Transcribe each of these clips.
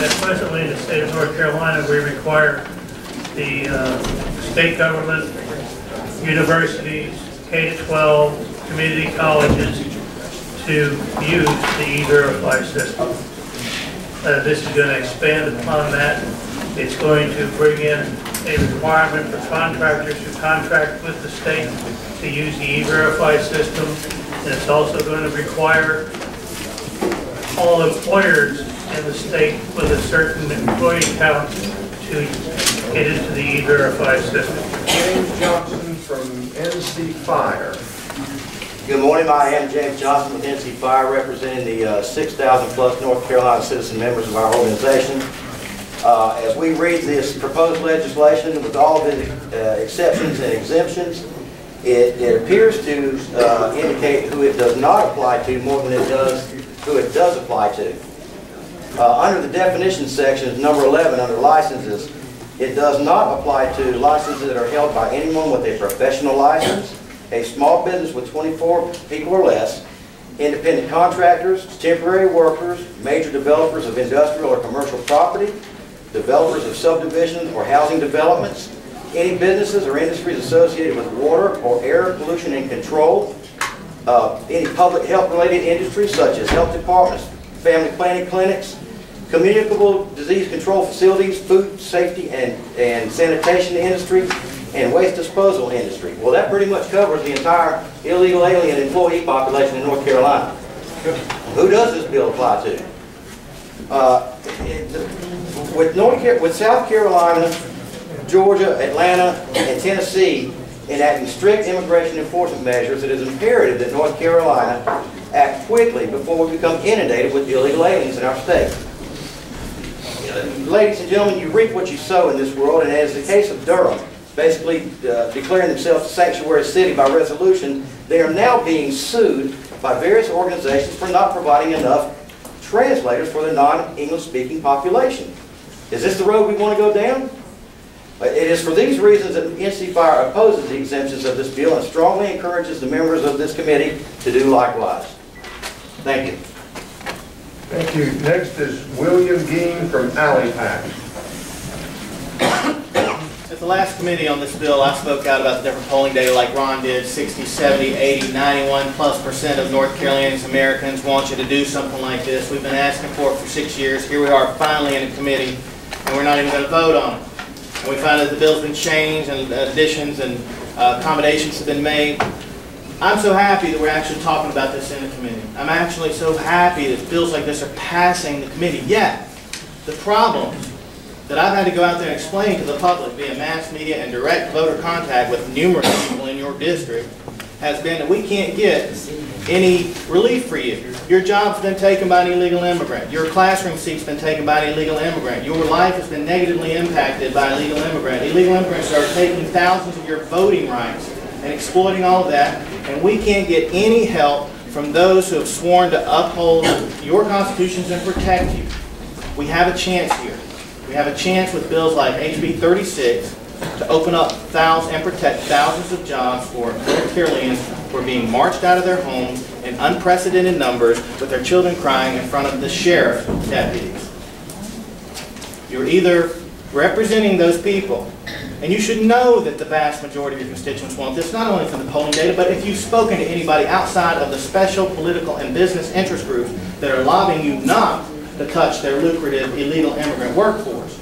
that presently in the state of North Carolina, we require the state government, universities, K-12, community colleges to use the E-Verify system. This is going to expand upon that. It's going to bring in a requirement for contractors who contract with the state to use the E-Verify system. And it's also going to require all employers in the state with a certain employee count to get into the E-Verify system. James Johnson from NC Fire. Good morning, I am James Johnson with NC Fire, representing the 6,000 plus North Carolina citizen members of our organization. As we read this proposed legislation with all the exceptions and exemptions, it appears to indicate who it does not apply to more than it does who it does apply to. Under the definition section, number 11, under licenses, it does not apply to licenses that are held by anyone with a professional license, a small business with 24 people or less, independent contractors, temporary workers, major developers of industrial or commercial property, developers of subdivisions or housing developments, any businesses or industries associated with water or air pollution and control, any public health related industries such as health departments, family planning clinics, communicable disease control facilities, food safety and sanitation industry, and waste disposal industry. Well, that pretty much covers the entire illegal alien employee population in North Carolina. Who does this bill apply to? With South Carolina, Georgia, Atlanta, and Tennessee enacting strict immigration enforcement measures, it is imperative that North Carolina act quickly before we become inundated with illegal aliens in our state. Ladies and gentlemen, you reap what you sow in this world, and as the case of Durham, basically declaring themselves a sanctuary city by resolution, they are now being sued by various organizations for not providing enough translators for the non-English speaking population. Is this the road we want to go down? It is for these reasons that NC Fire opposes the exemptions of this bill and strongly encourages the members of this committee to do likewise. Thank you. Thank you. Next is William Geen from Alipac. At the last committee on this bill, I spoke out about the different polling data like Ron did. 60, 70, 80, 91+% of North Carolinians Americans want you to do something like this. We've been asking for it for 6 years. Here we are finally in a committee, and we're not even going to vote on it. And we find that the bill's been changed and additions and accommodations have been made. I'm so happy that we're actually talking about this in the committee. I'm actually so happy that bills like this are passing the committee. Yet, the problem that I've had to go out there and explain to the public via mass media and direct voter contact with numerous people in your district has been that we can't get any relief for you. Your job's been taken by an illegal immigrant. Your classroom seat's been taken by an illegal immigrant. Your life has been negatively impacted by an illegal immigrant. Illegal immigrants are taking thousands of your voting rights and exploiting all of that, and we can't get any help from those who have sworn to uphold your constitutions and protect you. We have a chance here. We have a chance with bills like HB 36 to open up and protect thousands of jobs for North Carolinians who are being marched out of their homes in unprecedented numbers with their children crying in front of the sheriff deputies. You're either representing those people, and you should know that the vast majority of your constituents want this, not only from the polling data, but if you've spoken to anybody outside of the special political and business interest groups that are lobbying you not to touch their lucrative illegal immigrant workforce.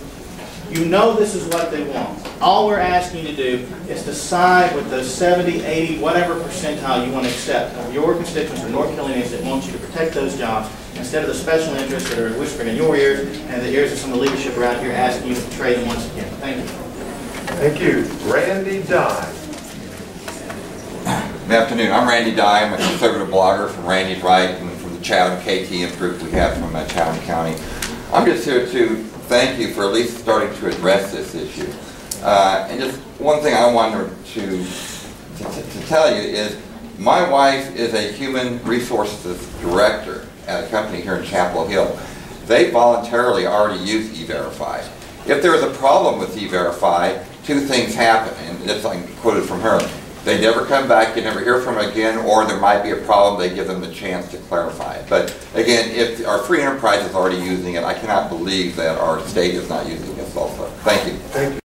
You know this is what they want. All we're asking you to do is to side with those 70, 80, whatever percentile you want to accept of your constituents or North Carolinians that want you to protect those jobs instead of the special interests that are whispering in your ears and the ears of some of the leadership around here asking you to betray them once again. Thank you. Thank you. Randy Dye. Good afternoon. I'm Randy Dye. I'm a conservative blogger from Randy's Right and from the Chatham KTM group we have from Chatham County. I'm just here to thank you for at least starting to address this issue. And just one thing I wanted to tell you is my wife is a human resources director at a company here in Chapel Hill. They voluntarily already use E-Verify. If there is a problem with E-Verify, two things happen, and this I quoted from her. They never come back, you never hear from them again, or there might be a problem, they give them the chance to clarify it. But again, if our free enterprise is already using it, I cannot believe that our state is not using this also. Thank you. Thank you.